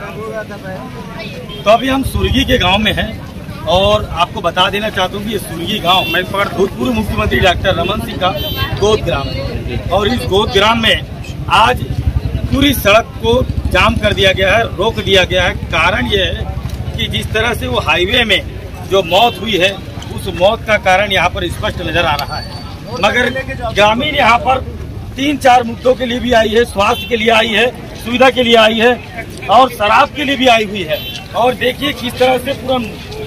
तो अभी हम सुरगी के गांव में हैं और आपको बता देना चाहता हूँ कि ये सुरगी गांव मैं भूतपूर्व मुख्यमंत्री डॉक्टर रमन सिंह का गोद ग्राम है और इस गोद ग्राम में आज पूरी सड़क को जाम कर दिया गया है, रोक दिया गया है। कारण ये है कि जिस तरह से वो हाईवे में जो मौत हुई है उस मौत का कारण यहाँ पर स्पष्ट नजर आ रहा है। मगर ग्रामीण यहाँ पर 3-4 मुद्दों के लिए भी आई है, स्वास्थ्य के लिए आई है, सुविधा के लिए आई है और शराब के लिए भी आई हुई है। और देखिए किस तरह से पूरा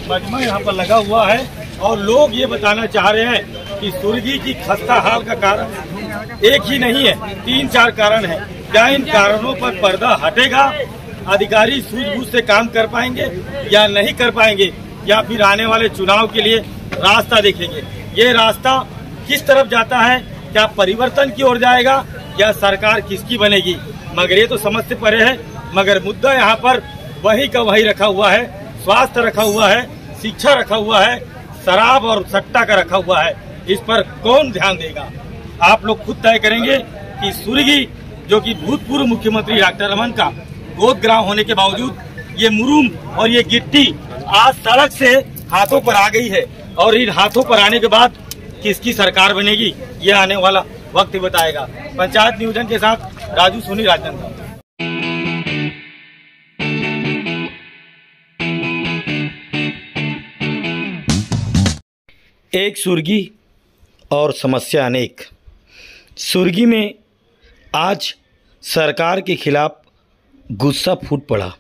मजमा यहाँ पर लगा हुआ है और लोग ये बताना चाह रहे हैं कि सुरगी की खस्ता हाल का कारण एक ही नहीं है, 3-4 कारण है। क्या इन कारणों पर पर्दा हटेगा? अधिकारी सूझबूझ से काम कर पाएंगे या नहीं कर पाएंगे, या फिर आने वाले चुनाव के लिए रास्ता देखेंगे? ये रास्ता किस तरफ जाता है? क्या परिवर्तन की ओर जाएगा या सरकार किसकी बनेगी? मगर ये तो समझ से परे है। मगर मुद्दा यहाँ पर वही का वही रखा हुआ है, स्वास्थ्य रखा हुआ है, शिक्षा रखा हुआ है, शराब और सट्टा का रखा हुआ है। इस पर कौन ध्यान देगा? आप लोग खुद तय करेंगे कि सुरगी जो कि भूतपूर्व मुख्यमंत्री डॉक्टर रमन का गोद ग्राम होने के बावजूद ये मुरूम और ये गिट्टी आज सड़क से हाथों पर आ गई है और इन हाथों पर आने के बाद किसकी सरकार बनेगी ये आने वाला वक्त ही बताएगा। पंचायत नियोजन के साथ राजू सोनी, राजनांदगांव। एक सुरगी और समस्या अनेक। सुरगी में आज सरकार के खिलाफ गुस्सा फूट पड़ा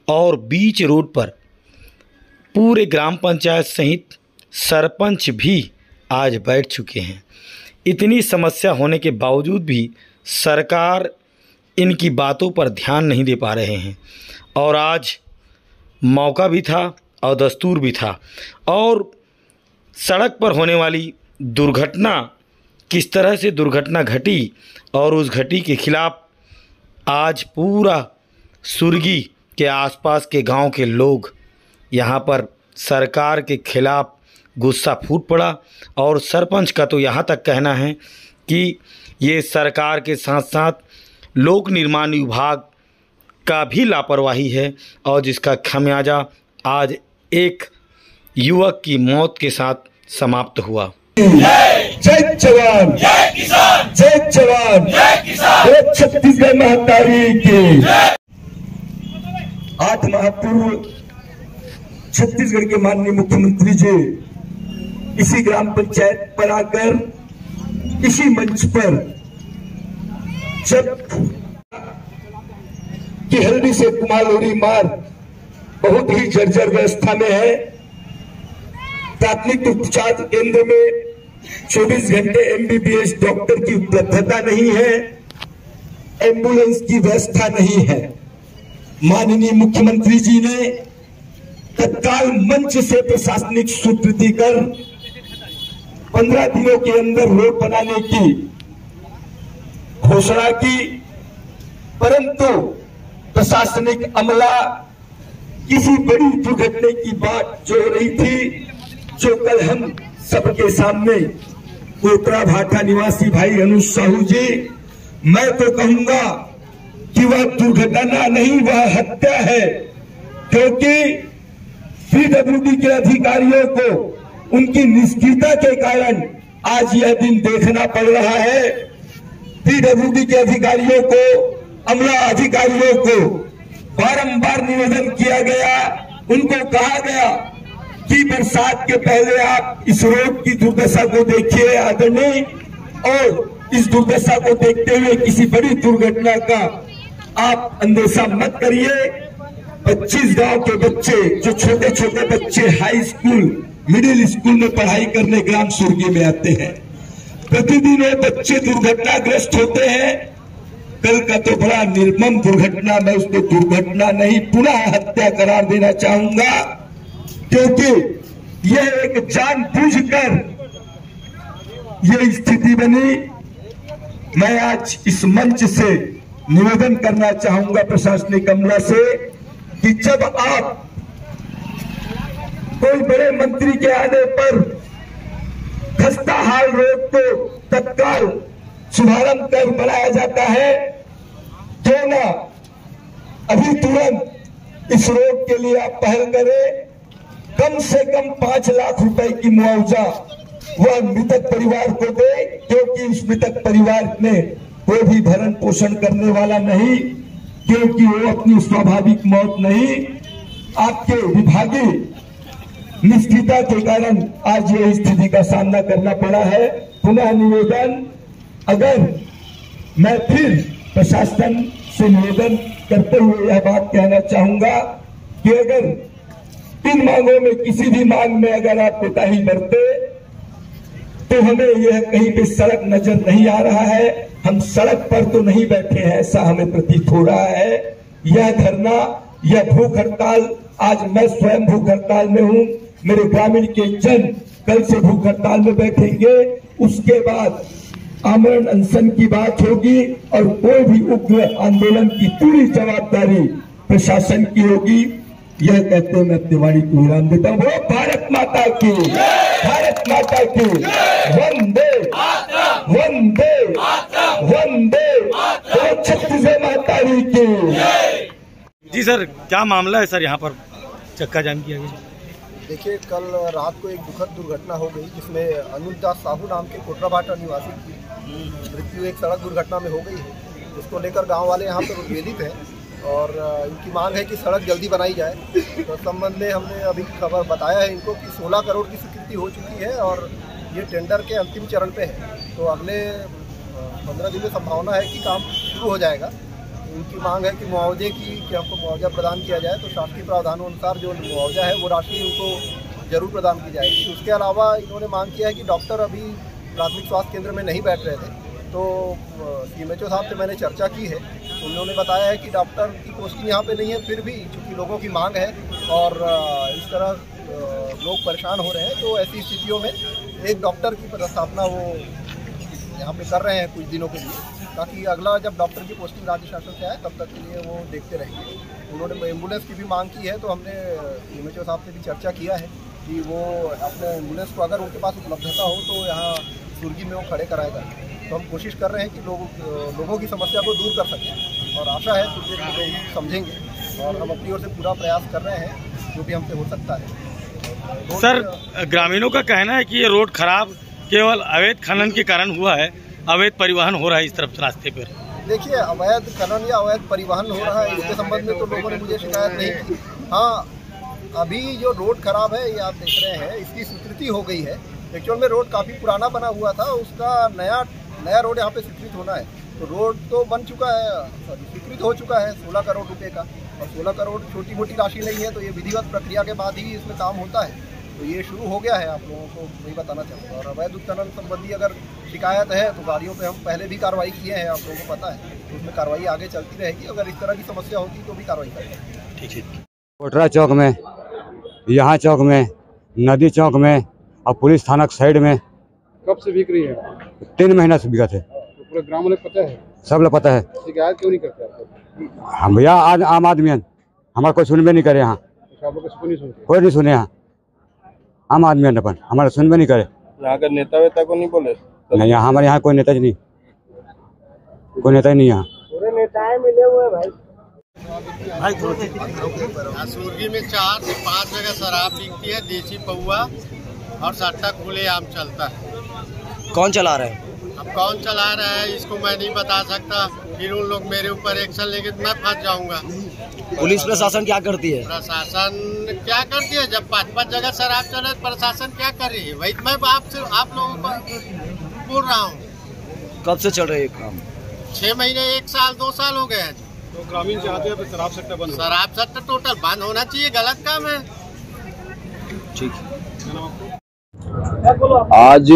और बीच रोड पर पूरे ग्राम पंचायत सहित सरपंच भी आज बैठ चुके हैं। इतनी समस्या होने के बावजूद भी सरकार इनकी बातों पर ध्यान नहीं दे पा रहे हैं और आज मौका भी था और दस्तूर भी था। और सड़क पर होने वाली दुर्घटना, किस तरह से दुर्घटना घटी और उस घटी के खिलाफ आज पूरा सुरगी के आसपास के गांव के लोग यहाँ पर सरकार के खिलाफ गुस्सा फूट पड़ा। और सरपंच का तो यहाँ तक कहना है कि ये सरकार के साथ साथ लोक निर्माण विभाग का भी लापरवाही है और जिसका खमियाजा आज एक युवक की मौत के साथ समाप्त हुआ। जय जवान जय किसान, जय जवान जय किसान, छत्तीसगढ़ महतारी की। 8 माह पूर्व छत्तीसगढ़ के माननीय मुख्यमंत्री जी इसी ग्राम पंचायत पर आकर इसी मंच पर जब कि हल्दी से कुमालोरी मार्ग बहुत ही जर्जर व्यवस्था में है, प्राथमिक उपचार केंद्र में 24 घंटे एमबीबीएस डॉक्टर की उपलब्धता नहीं है, एम्बुलेंस की व्यवस्था नहीं है। माननीय मुख्यमंत्री जी ने तत्काल मंच से प्रशासनिक स्वीकृति कर 15 दिनों के अंदर रोड बनाने की घोषणा की, परंतु प्रशासनिक अमला किसी बड़ी दुर्घटना की बात जो हो रही थी, जो कल हम सबके सामने कोतरा भाटा निवासी भाई अनुज साहू जी, मैं तो कहूंगा कि वह दुर्घटना नहीं, वह हत्या है। क्योंकि पीडब्ल्यूडी के अधिकारियों को उनकी निष्क्रियता के कारण आज यह दिन देखना पड़ रहा है। पीडब्ल्यूडी के अधिकारियों को, अमला अधिकारियों को बारंबार निवेदन किया गया, उनको कहा गया कि बरसात के पहले आप इस रोड की दुर्दशा को देखिए आदरणीय, और इस दुर्दशा को देखते हुए किसी बड़ी दुर्घटना का आप अंदेशा मत करिए। 25 गांव के बच्चे, जो छोटे छोटे बच्चे हाई स्कूल, मिडिल स्कूल में पढ़ाई करने ग्राम सुरगी में आते हैं, प्रतिदिन वो बच्चे दुर्घटनाग्रस्त होते हैं। कल का तो बड़ा निर्मम दुर्घटना, मैं उसको दुर्घटना नहीं पुनः हत्या करार देना चाहूंगा, क्योंकि यह एक जानबूझकर यह स्थिति बनी। मैं आज इस मंच से निवेदन करना चाहूंगा प्रशासनिक अमला से कि जब आप कोई बड़े मंत्री के आने पर खस्ता हाल रोड को तत्काल शुभारंभ कर बनाया जाता है, क्यों ना अभी तुरंत इस रोड के लिए आप पहल करें। कम से कम 5 लाख रुपए की मुआवजा वह मृतक परिवार को दे, क्योंकि उस मृतक परिवार में कोई भी भरण पोषण करने वाला नहीं, क्योंकि वो अपनी स्वाभाविक मौत नहीं, आपके विभागीय निष्ठिता के कारण आज ये स्थिति का सामना करना पड़ा है। पुनः निवेदन, अगर मैं फिर प्रशासन से निवेदन करते हुए यह बात कहना चाहूंगा कि अगर इन मांगों में किसी भी मांग में अगर आप कोताही बरते तो हमें यह कहीं पे सड़क नजर नहीं आ रहा है। हम सड़क पर तो नहीं बैठे हैं, ऐसा हमें प्रतीत हो रहा है। यह धरना, यह भूख हड़ताल, आज मैं स्वयं भूख हड़ताल में हूं, मेरे ग्रामीण के जन कल से भूख हड़ताल में बैठेंगे। उसके बाद आमरण अनशन की बात होगी और कोई भी उग्र आंदोलन की पूरी जवाबदारी प्रशासन की होगी। यह कहते हुए मैं अपनी वाणी को विराम देता हूँ। वो भारत माता की, भारत माता की, वंदे वंदे वंदे, वो छत्तीसगढ़ माता की। जी सर, क्या मामला है सर, यहाँ पर चक्का जाम किया गया? देखिए, कल रात को एक दुखद दुर्घटना हो गई जिसमें अनुज दास साहू नाम के कोटराभाटा निवासी की मृत्यु एक सड़क दुर्घटना में हो गई है, जिसको लेकर गांव वाले यहाँ पर उद्वेलित हैं और इनकी मांग है कि सड़क जल्दी बनाई जाए। तो इस संबंध में हमने अभी खबर बताया है इनको कि 16 करोड़ की स्वीकृति हो चुकी है और ये टेंडर के अंतिम चरण पे है। तो अगले 15 दिन में संभावना है कि काम शुरू हो जाएगा। उनकी मांग है कि मुआवजे की, कि हमको मुआवजा प्रदान किया जाए। तो शासकीय प्रावधानों अनुसार जो मुआवजा है वो राशि उनको जरूर प्रदान की जाएगी। उसके अलावा इन्होंने मांग किया है कि डॉक्टर अभी प्राथमिक स्वास्थ्य केंद्र में नहीं बैठ रहे थे, तो CMHO साहब से मैंने चर्चा की है। उन्होंने बताया है कि डॉक्टर की पोस्टिंग यहाँ पे नहीं है, फिर भी चूँकि लोगों की मांग है और इस तरह लोग परेशान हो रहे हैं, तो ऐसी स्थितियों में एक डॉक्टर की पदस्थापना वो यहाँ पे कर रहे हैं कुछ दिनों के लिए, ताकि अगला जब डॉक्टर की पोस्टिंग राज्य शासन से आए तब तक के लिए वो देखते रहेंगे। उन्होंने एम्बुलेंस की भी मांग की है, तो हमने CMHO साहब से भी चर्चा किया है कि वो अपने एम्बुलेंस को अगर उनके पास उपलब्धता हो तो यहाँ सुर्गी में वो खड़े कराएगा। तो हम कोशिश कर रहे हैं कि लोगों की समस्या को दूर कर सकें और आशा है कि लोग समझेंगे और हम अपनी ओर से पूरा प्रयास कर रहे हैं जो भी हमसे हो सकता है। सर, ग्रामीणों का कहना है कि ये रोड खराब केवल अवैध खनन के कारण हुआ है, अवैध परिवहन हो रहा है इस तरफ रास्ते पर। देखिए, अवैध खनन या अवैध परिवहन हो रहा है इसके संबंध में तो लोगों ने मुझे शिकायत नहीं की। हाँ, अभी जो रोड खराब है ये आप देख रहे हैं, इसकी स्वीकृति हो गई है। एक्चुअल में रोड काफ़ी पुराना बना हुआ था, उसका नया रोड यहाँ पे स्वीकृत होना है। तो रोड तो बन चुका है, स्वीकृत हो चुका है 16 करोड़ रुपए का, और 16 करोड़ छोटी मोटी राशि नहीं है। तो ये विधिवत प्रक्रिया के बाद ही इसमें काम होता है। तो ये शुरू हो गया है, आप लोगों को वही बताना चाहूँगा। और अवैध उत्खनन संबंधी अगर शिकायत है तो गाड़ियों पे हम पहले भी कार्रवाई किए हैं, आप लोगों को पता है। तो उसमें कार्रवाई आगे चलती रहेगी, अगर इस तरह की समस्या होगी तो भी कार्रवाई करेंगे। ठीक है। कोटरा चौक में, यहाँ चौक में, नदी चौक में और पुलिस थाना के साइड में। कब से बिक रही है? 3 महीना से बिका थे। तो पूरे ग्राम में पता है? सब लोग पता है। शिकायत क्यों नहीं करते आप? हम भैया आज आम आदमी हैं, हमारा कोई सुनबे नहीं करे यहाँ। कोई नहीं सुने यहाँ, आम आदमी है अपन, हमारा सुनबे नहीं करे। यहाँ का नेता वेता को नहीं बोले? नहीं, यहाँ हमारे यहाँ कोई नेता नहीं, कोई नेता ही नहीं यहाँ। पूरे नेताएं मिले हुए भाई। सुर्गी में 4 से 5 जगह शराब बिकती है, देसी पौआ और सट्टा खुलेआम चलता है। कौन चला रहा है? अब कौन चला रहा है इसको मैं नहीं बता सकता, फिर उन लोग मेरे ऊपर एक्शन लेके मैं फंस जाऊंगा। पुलिस प्रशासन क्या करती है? प्रशासन क्या करती है? जब 5 जगह शराब चले प्रशासन क्या कर रही है? वही मैं आप लोगों को बोल रहा हूँ। कब से चल रहा है ये काम? 6 महीने, 1 साल, 2 साल हो गए हैं। तो ग्रामीण चाहते हैं शराब सट्टा बंद, शराब सट्टा टोटल बंद होना चाहिए, गलत काम है। ठीक। आज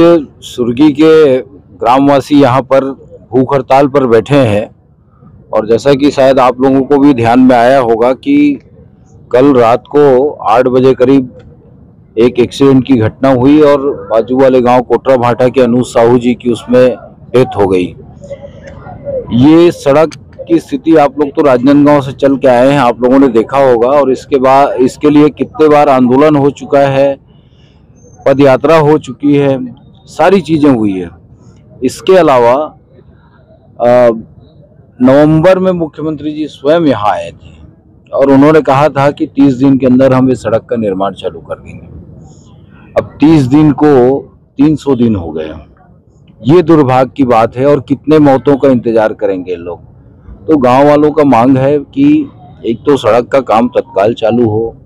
सुर्गी के ग्रामवासी यहाँ पर भूख हड़ताल पर बैठे हैं और जैसा कि शायद आप लोगों को भी ध्यान में आया होगा कि कल रात को 8 बजे करीब एक एक्सीडेंट की घटना हुई और बाजू वाले गांव कोटराभाटा के अनुज साहू जी की उसमें डेथ हो गई। ये सड़क की स्थिति आप लोग तो राजनांदगांव से चल के आए हैं, आप लोगों ने देखा होगा और इसके बाद इसके लिए कितने बार आंदोलन हो चुका है, पद यात्रा हो चुकी है, सारी चीजें हुई है। इसके अलावा नवंबर में मुख्यमंत्री जी स्वयं यहाँ आए थे और उन्होंने कहा था कि 30 दिन के अंदर हम इस सड़क का निर्माण चालू कर देंगे। अब 30 दिन को 300 दिन हो गए। ये दुर्भाग्य की बात है। और कितने मौतों का इंतजार करेंगे लोग। तो गांव वालों का मांग है कि एक तो सड़क का काम तत्काल चालू हो,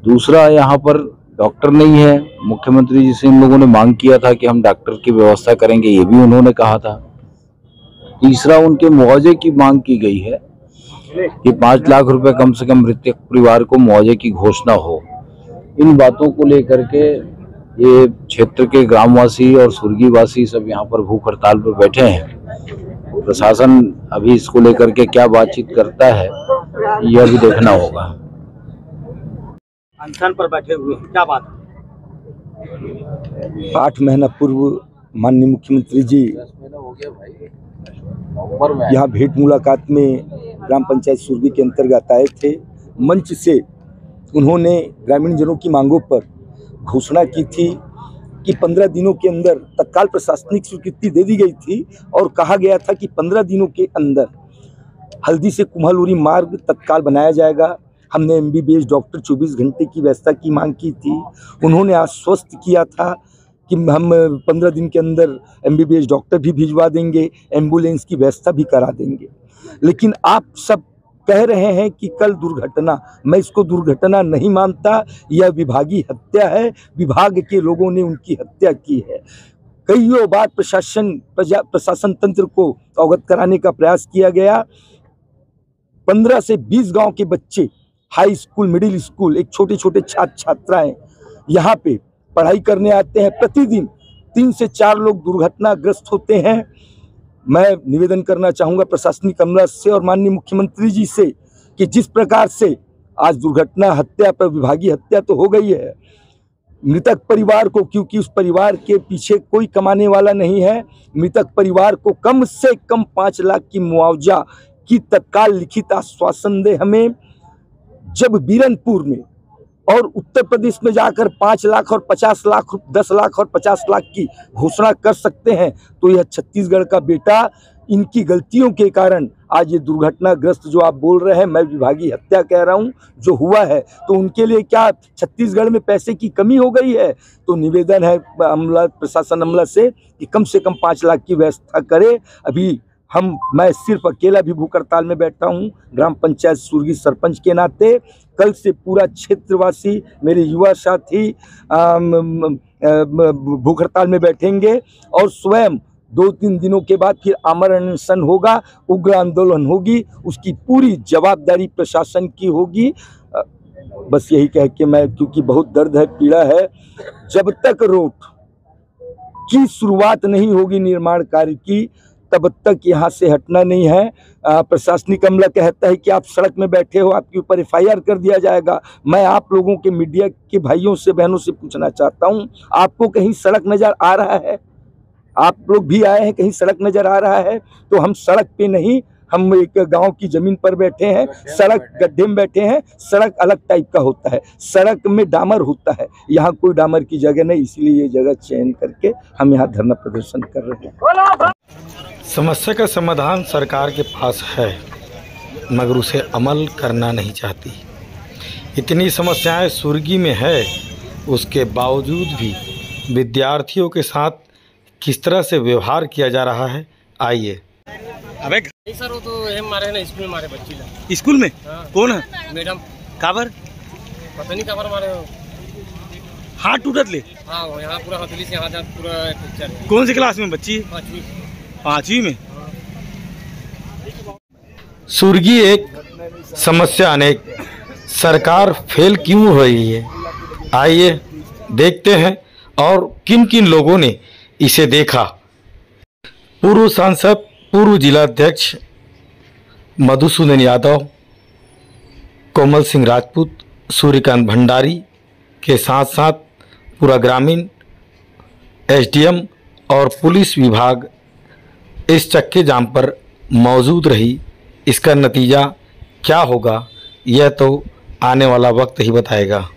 दूसरा यहाँ पर डॉक्टर नहीं है। मुख्यमंत्री जी से इन लोगों ने मांग किया था कि हम डॉक्टर की व्यवस्था करेंगे, ये भी उन्होंने कहा था। तीसरा, उनके मुआवजे की मांग की गई है कि 5 लाख रुपए कम से कम मृतक परिवार को मुआवजे की घोषणा हो। इन बातों को लेकर के ये क्षेत्र के ग्रामवासी और सुर्गीवासी सब यहाँ पर भूख हड़ताल पर बैठे हैं। प्रशासन अभी इसको लेकर के क्या बातचीत करता है यह अभी देखना होगा। अनशन पर बैठे हुए हैं, क्या बात? 8 महीना पूर्व माननीय मुख्यमंत्री जी यहाँ भेंट मुलाकात में ग्राम पंचायत सुर्गी के अंतर्गत आए थे। मंच से उन्होंने ग्रामीण जनों की मांगों पर घोषणा की थी कि 15 दिनों के अंदर तत्काल प्रशासनिक स्वीकृति दे दी गई थी और कहा गया था कि 15 दिनों के अंदर हल्दी से कुम्हालूरी मार्ग तत्काल बनाया जाएगा। हमने MBBS डॉक्टर 24 घंटे की व्यवस्था की मांग की थी। उन्होंने आश्वस्त किया था कि हम 15 दिन के अंदर MBBS डॉक्टर भी भिजवा देंगे, एम्बुलेंस की व्यवस्था भी करा देंगे। लेकिन आप सब कह रहे हैं कि कल दुर्घटना, मैं इसको दुर्घटना नहीं मानता, यह विभागीय हत्या है। विभाग के लोगों ने उनकी हत्या की है। कईयों बार प्रशासन तंत्र को अवगत कराने का प्रयास किया गया। 15 से 20 गांव के बच्चे हाई स्कूल, मिडिल स्कूल, एक छोटे छोटे छात्र छात्राएं यहाँ पे पढ़ाई करने आते हैं। प्रतिदिन 3 से 4 लोग दुर्घटनाग्रस्त होते हैं। मैं निवेदन करना चाहूँगा प्रशासनिक अमला से और माननीय मुख्यमंत्री जी से कि जिस प्रकार से आज दुर्घटना हत्या पर विभागीय हत्या तो हो गई है, मृतक परिवार को, क्योंकि उस परिवार के पीछे कोई कमाने वाला नहीं है, मृतक परिवार को कम से कम 5 लाख की मुआवजा की तत्काल लिखित आश्वासन दे हमें। जब बीरनपुर में और उत्तर प्रदेश में जाकर 5 लाख और 50 लाख, 10 लाख और 50 लाख की घोषणा कर सकते हैं, तो यह छत्तीसगढ़ का बेटा, इनकी गलतियों के कारण आज ये दुर्घटनाग्रस्त जो आप बोल रहे हैं, मैं विभागीय हत्या कह रहा हूं, जो हुआ है, तो उनके लिए क्या छत्तीसगढ़ में पैसे की कमी हो गई है? तो निवेदन है प्रशासन अमला से कि कम 5 लाख की व्यवस्था करे। अभी मैं सिर्फ अकेला भी भूख हड़ताल में बैठा हूँ, ग्राम पंचायत सुर्गी सरपंच के नाते। कल से पूरा क्षेत्रवासी, मेरे युवा साथी भूख हड़ताल में बैठेंगे और स्वयं 2-3 दिनों के बाद फिर आमरण अनशन होगा, उग्र आंदोलन होगी। उसकी पूरी जवाबदारी प्रशासन की होगी। बस यही कह के मैं, क्योंकि बहुत दर्द है, पीड़ा है, जब तक रोड की शुरुआत नहीं होगी निर्माण कार्य की, तब तक यहाँ से हटना नहीं है। प्रशासनिक अमला कहता है कि आप सड़क में बैठे हो, आपके ऊपर FIR कर दिया जाएगा। मैं आप लोगों के मीडिया के भाइयों से, बहनों से पूछना चाहता हूँ, आपको कहीं सड़क नजर आ रहा है? आप लोग भी आए हैं, कहीं सड़क नजर आ रहा है? तो हम सड़क पे नहीं, हम एक गांव की जमीन पर बैठे हैं, सड़क गड्ढे में बैठे हैं। सड़क अलग टाइप का होता है, सड़क में डामर होता है, यहाँ कोई डामर की जगह नहीं, इसलिए ये जगह चयन करके हम यहाँ धरना प्रदर्शन कर रहे हैं। समस्या का समाधान सरकार के पास है, मगर उसे अमल करना नहीं चाहती। इतनी समस्याएं सुर्गी में है, उसके बावजूद भी विद्यार्थियों के साथ किस तरह से व्यवहार किया जा रहा है, आइए। अबे नहीं सर, वो तो हम मारे ना स्कूल में, मारे बच्ची ला स्कूल में। हाँ। कौन है? मैडम। काबर? पता नहीं काबर मारे हो। हाथ टूटत ले? हाँ, यहाँ पूरा हथेली से यहाँ पूरा फ्रैक्चर है। कौन सी क्लास में बच्ची? 5वीं में। सुर्गी एक, समस्या अनेक, सरकार फेल क्यों हो रही है, आइए देखते हैं। और किन किन लोगों ने इसे देखा। पूर्व सांसद, पूर्व जिलाध्यक्ष मधुसूदन यादव, कोमल सिंह राजपूत, सूर्यकांत भंडारी के साथ साथ पूरा ग्रामीण, SDM और पुलिस विभाग इस चक्के जाम पर मौजूद रही। इसका नतीजा क्या होगा, यह तो आने वाला वक्त ही बताएगा।